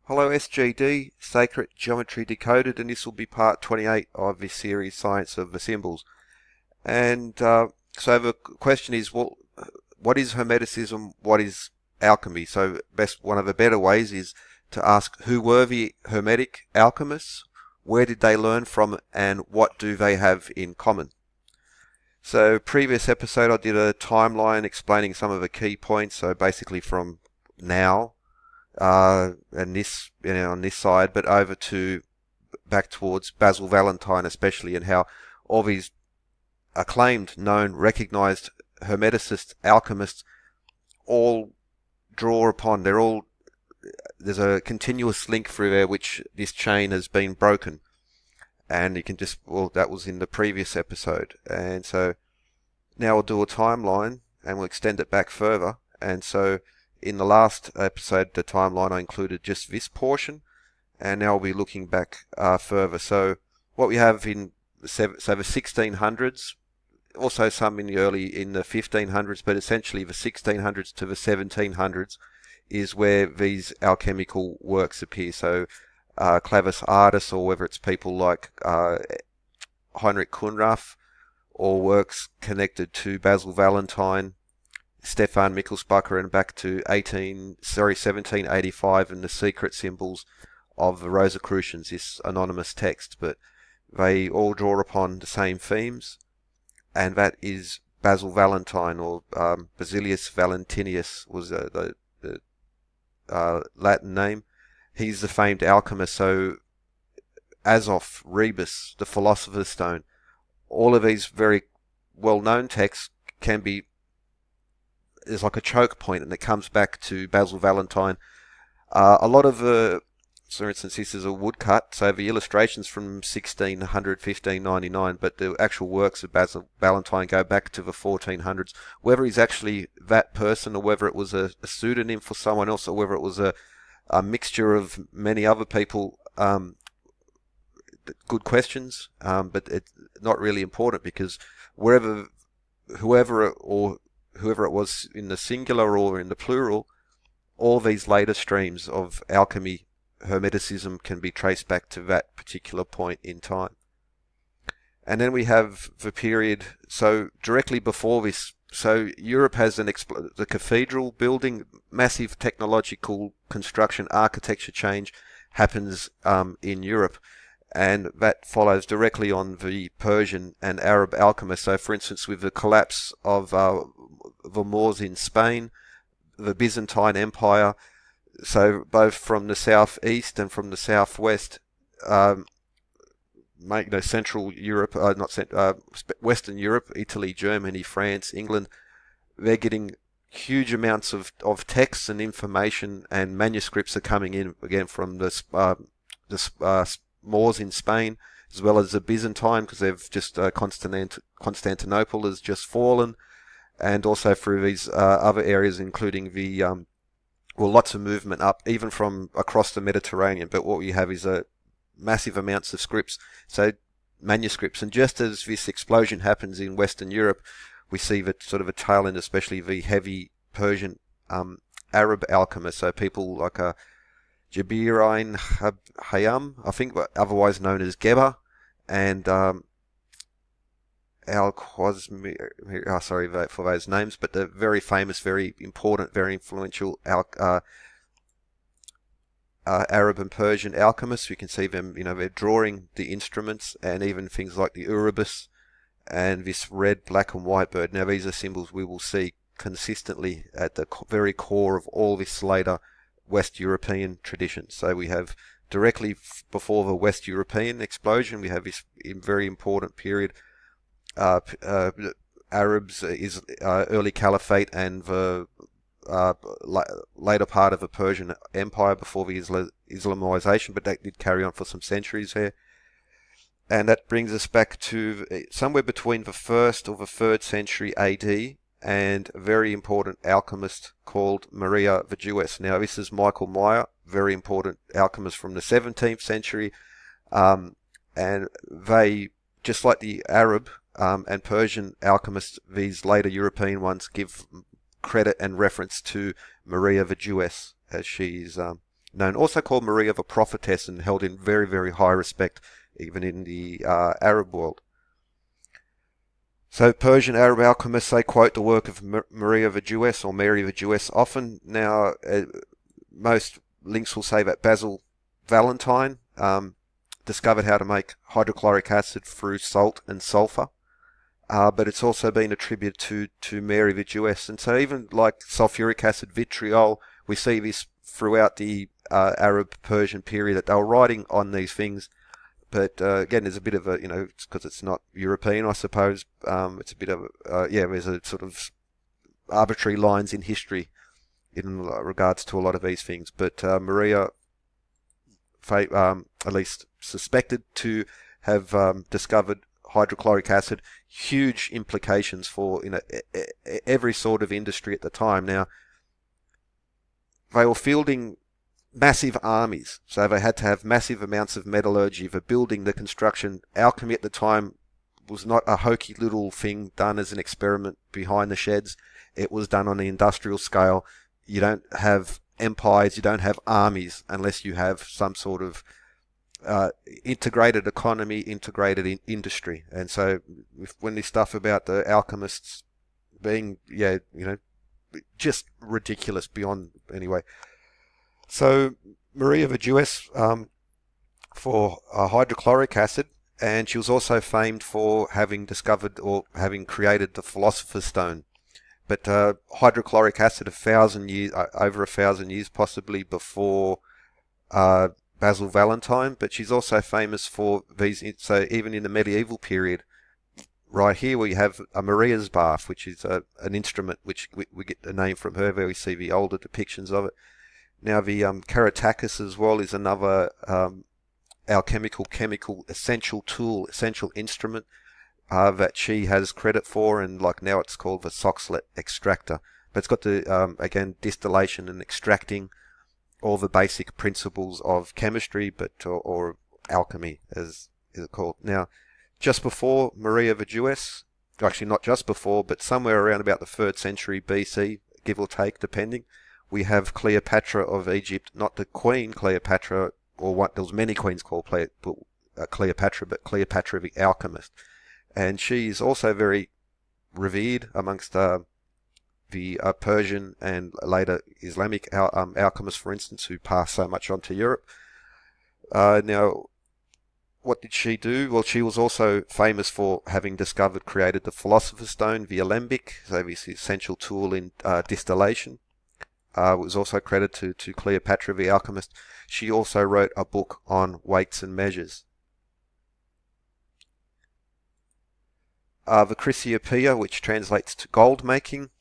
Hello SGD, Sacred Geometry Decoded, and this will be part 28 of this series, Science of the Symbols. And so the question is, what is Hermeticism? What is alchemy? So one of the better ways is to ask, who were the Hermetic alchemists? Where did they learn from, and what do they have in common? So previous episode I did a timeline explaining some of the key points, so basically from now and this, on this side, but over to back towards Basil Valentine especially, and how all these acclaimed, known, recognized Hermeticists, alchemists, all draw upon. There's a continuous link through there which this chain has been broken. And you can that was in the previous episode. And so now we'll do a timeline and we'll extend it back further. And so in the last episode, the timeline, I included just this portion, and now we'll be looking back further. So what we have in the 1600s, also some in the 1500s, but essentially the 1600s to the 1700s is where these alchemical works appear. So Clavis Artis, or whether it's people like Heinrich Khunrath, or works connected to Basil Valentine, Stephan, Michelspacher, and back to 1785, and the secret symbols of the Rosicrucians, this anonymous text, but they all draw upon the same themes, and that is Basil Valentine, or Basilius Valentinus was the Latin name. He's the famed alchemist. So Azoth, Rebus, the Philosopher's Stone, all of these very well-known texts is like a choke point, and it comes back to Basil Valentine. A lot of for instance, this is a woodcut, so the illustrations from 1600, 1599, but the actual works of Basil Valentine go back to the 1400s. Whether he's actually that person, or whether it was a pseudonym for someone else, or whether it was a mixture of many other people, good questions, but it's not really important, because whoever it was in the singular or in the plural, all these later streams of alchemy, Hermeticism, can be traced back to that particular point in time. And then we have the period, so directly before this, so Europe has the cathedral building, massive technological construction, architecture change happens in Europe. And that follows directly on the Persian and Arab alchemists. So, for instance, with the collapse of the Moors in Spain, the Byzantine Empire, so both from the southeast and from the southwest, Central Europe, Western Europe, Italy, Germany, France, England, they're getting huge amounts of texts and information, and manuscripts are coming in again from the Moors in Spain, as well as the Byzantine, because they've just Constantinople has just fallen, and also through these other areas, including the lots of movement up, even from across the Mediterranean. But what we have is massive amounts of scripts, so manuscripts, and just as this explosion happens in Western Europe, we see that sort of a tail end, especially the heavy Persian Arab alchemists, so people like Gebber Hayam, I think, otherwise known as Gebber, and al-Qasim, sorry for those names, but they're very famous, very important, very influential Arab and Persian alchemists. We can see them, they're drawing the instruments, and even things like the Uribus and this red, black and white bird. Now these are symbols we will see consistently at the very core of all this later West European tradition. So we have directly before the West European explosion, we have this very important period. Arabs is early Caliphate, and the later part of the Persian Empire before the Islamization, but that did carry on for some centuries there. And that brings us back to somewhere between the 1st or the 3rd century AD, and a very important alchemist called Maria the Jewess. Now this is Michael Meyer, very important alchemist from the 17th century, and they, just like the Arab and Persian alchemists, these later European ones give credit and reference to Maria the Jewess, as she's known, also called Maria the Prophetess, and held in very, very high respect even in the Arab world. So Persian Arab alchemists, they quote the work of Maria the Jewess or Mary the Jewess often. Now, most links will say that Basil Valentine discovered how to make hydrochloric acid through salt and sulfur. But it's also been attributed to Mary the Jewess. And so even like sulfuric acid, vitriol, we see this throughout the Arab-Persian period, that they were writing on these things. But again, there's a bit of a, because it's not European, I suppose, it's a bit of there's a sort of arbitrary lines in history in regards to a lot of these things. But Maria, at least suspected to have discovered hydrochloric acid, huge implications for every sort of industry at the time. Now, they were fielding massive armies, so they had to have massive amounts of metallurgy for building, the construction. Alchemy at the time was not a hokey little thing done as an experiment behind the sheds. It was done on the industrial scale. You don't have empires, you don't have armies unless you have some sort of integrated economy, integrated industry. And so when this stuff about the alchemists being, just ridiculous beyond, anyway. So Maria the Jewess for hydrochloric acid, and she was also famed for having discovered or having created the Philosopher's Stone. But hydrochloric acid, over 1,000 years possibly before Basil Valentine. But she's also famous for these. So even in the medieval period, right here we have a Maria's bath, which is an instrument which we get the name from her. Where we see the older depictions of it. Now the Karatakis as well is another alchemical, chemical, essential tool, essential instrument that she has credit for, and like now it's called the Soxhlet extractor. But it's got the, again, distillation and extracting all the basic principles of chemistry, or alchemy as is it called. Now, just before Maria the Jewess, actually not just before, but somewhere around about the 3rd century BC, give or take, depending, we have Cleopatra of Egypt, not the Queen Cleopatra, or what, there was many queens called Cleopatra, but Cleopatra the Alchemist. And she is also very revered amongst the Persian and later Islamic alchemists, for instance, who passed so much on to Europe. Now, what did she do? Well, she was also famous for having created the Philosopher's Stone, the alembic, so this essential tool in distillation. Was also credited to Cleopatra the Alchemist. She also wrote a book on weights and measures. The Chrysiopoeia, which translates to gold making.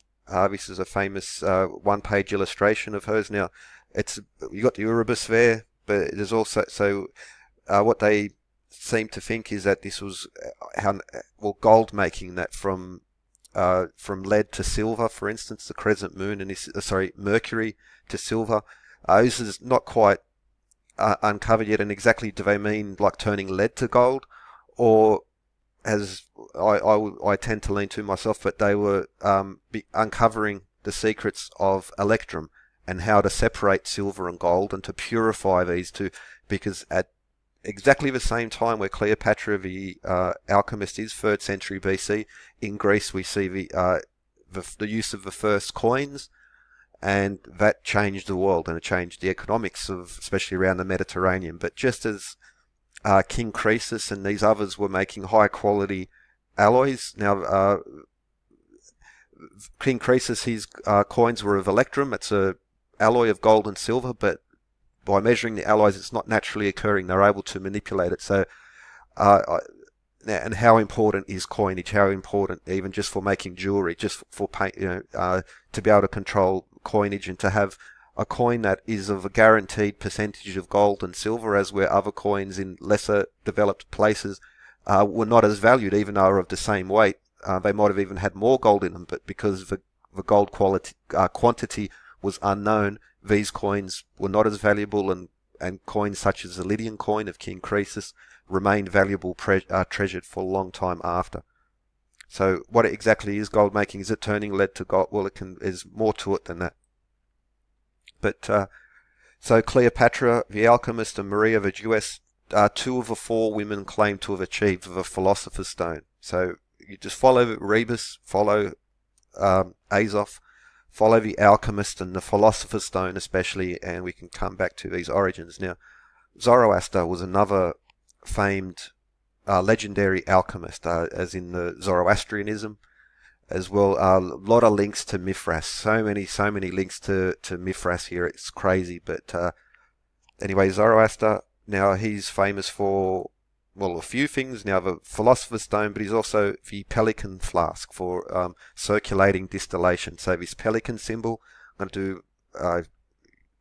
This is a famous one-page illustration of hers. Now, you got the Uribus there, but there's also what they seem to think is that this was gold making, that from lead to silver, for instance, the crescent moon, and Mercury to silver. This is not quite uncovered yet, and exactly do they mean like turning lead to gold, or as I tend to lean to myself, but they were uncovering the secrets of electrum and how to separate silver and gold and to purify these two, because at exactly the same time where Cleopatra the Alchemist is 3rd century BC, in Greece we see the use of the first coins, and that changed the world, and it changed the economics of, especially around the Mediterranean. But just as King Croesus and these others were making high quality alloys, now King Croesus, his coins were of electrum. It's a alloy of gold and silver, but by measuring the alloys, it's not naturally occurring. They're able to manipulate it. So, and how important is coinage? How important, even just for making jewelry, just for paint, to be able to control coinage and to have a coin that is of a guaranteed percentage of gold and silver, as where other coins in lesser developed places were not as valued, even though they were of the same weight. They might have even had more gold in them, but because the gold quantity was unknown, these coins were not as valuable, and coins such as the Lydian coin of King Croesus remained valuable, treasured for a long time after. So what exactly is gold making? Is it turning lead to gold? Well, there's more to it than that. But So Cleopatra, the Alchemist, and Maria the Jewess are two of the four women claimed to have achieved the Philosopher's Stone. So you just follow Rebus, follow Azov, follow the Alchemist and the Philosopher's Stone especially, and we can come back to these origins. Now, Zoroaster was another famed legendary alchemist, as in the Zoroastrianism as well. A lot of links to Mithras. So many links to Mithras here. It's crazy. But anyway, Zoroaster, now he's famous for, well, a few things. Now, the Philosopher's Stone, but he's also the pelican flask for circulating distillation. So this pelican symbol, I'm going to do,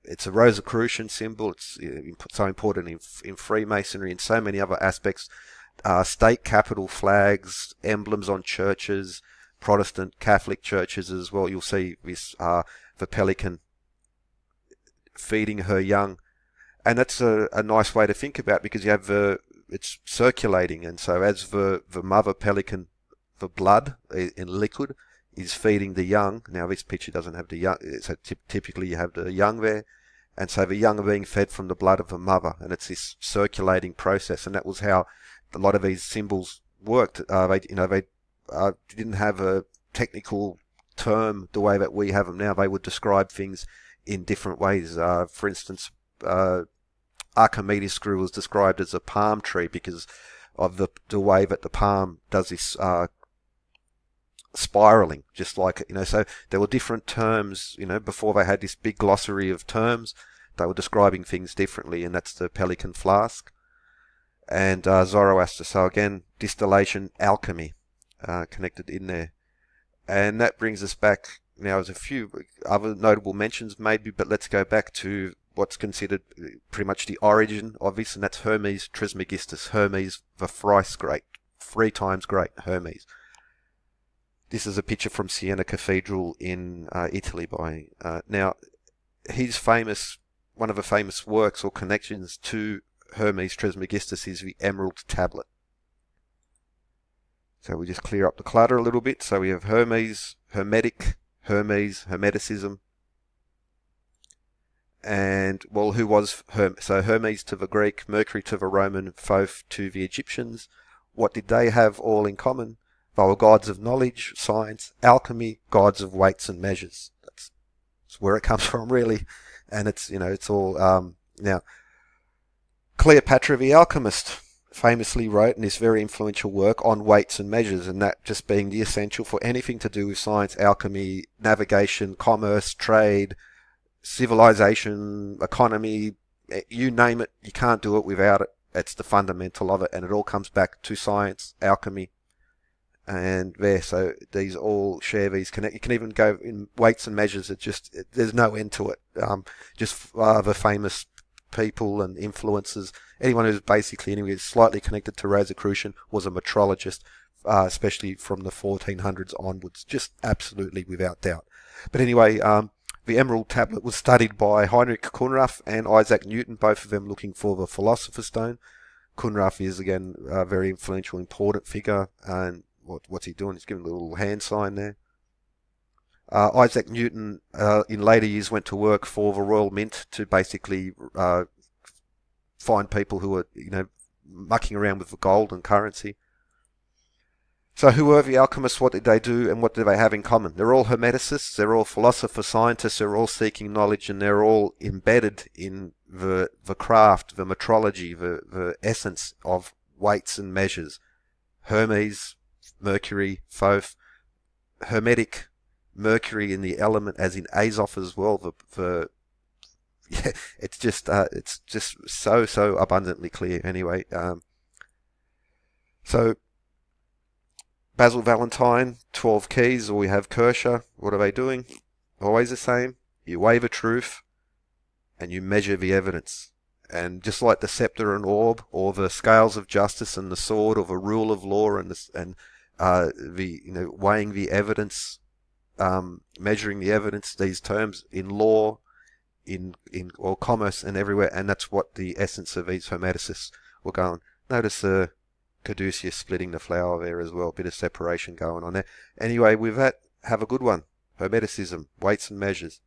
it's a Rosicrucian symbol. It's so important in Freemasonry and so many other aspects. State capital flags, emblems on churches, Protestant Catholic churches as well. You'll see this the pelican feeding her young, and that's a nice way to think about, because you have it's circulating, and so as the mother pelican, the blood in liquid is feeding the young. Now this picture doesn't have the young, so typically you have the young there, and so the young are being fed from the blood of the mother, and it's this circulating process, and that was how a lot of these symbols worked. They didn't have a technical term the way that we have them now. They would describe things in different ways. For instance, Archimedes' screw was described as a palm tree because of the way that the palm does this spiraling, just like, so there were different terms, before they had this big glossary of terms, they were describing things differently, and that's the pelican flask. And Zoroaster, so again, distillation, alchemy, connected in there. And that brings us back, now there's a few other notable mentions maybe, but let's go back to what's considered pretty much the origin of this, and that's Hermes Trismegistus. Hermes, the thrice great, 3 times great Hermes. This is a picture from Siena Cathedral in Italy by, now he's famous, one of the famous works or connections to Hermes Trismegistus is the Emerald Tablet. So we just clear up the clutter a little bit. So we have Hermes, Hermetic, Hermes, Hermeticism. And, well, who was Hermes? So Hermes to the Greek, Mercury to the Roman, Thoth to the Egyptians. What did they have all in common? They were gods of knowledge, science, alchemy, gods of weights and measures. That's where it comes from, really. And it's, it's all, now, Cleopatra the Alchemist famously wrote in this very influential work on weights and measures, and that just being the essential for anything to do with science, alchemy, navigation, commerce, trade, civilization, economy, you name it, you can't do it without it. It's the fundamental of it, and it all comes back to science, alchemy, and there. So these all share these connect. You can even go in weights and measures. There's no end to it. Just the famous people and influences. Anyone who's basically anyway slightly connected to Rosicrucian was a metrologist, especially from the 1400s onwards, just absolutely without doubt. But anyway, the Emerald Tablet was studied by Heinrich Khunrath and Isaac Newton, both of them looking for the Philosopher's Stone. Khunrath is again a very influential, important figure, and what's he doing? He's giving a little hand sign there. Isaac Newton, in later years, went to work for the Royal Mint to basically find people who were, mucking around with the gold and currency. So who were the alchemists? What did they do? And what do they have in common? They're all hermeticists. They're all philosopher scientists. They're all seeking knowledge, and they're all embedded in the craft, the metrology, the essence of weights and measures. Hermes, Mercury, Thoth, Hermetic, Mercury in the element, as in Azov as well. Yeah, it's just so abundantly clear. Anyway, so Basil, Valentine, 12 keys, or we have Kershaw. What are they doing? Always the same. You weigh the truth, and you measure the evidence. And just like the scepter and orb, or the scales of justice and the sword, or the rule of law, and weighing the evidence. Measuring the evidence, these terms in law, in or commerce and everywhere, and that's what the essence of these hermeticists were going. Notice Caduceus splitting the flower there as well, a bit of separation going on there. Anyway, with that, have a good one. Hermeticism, weights and measures.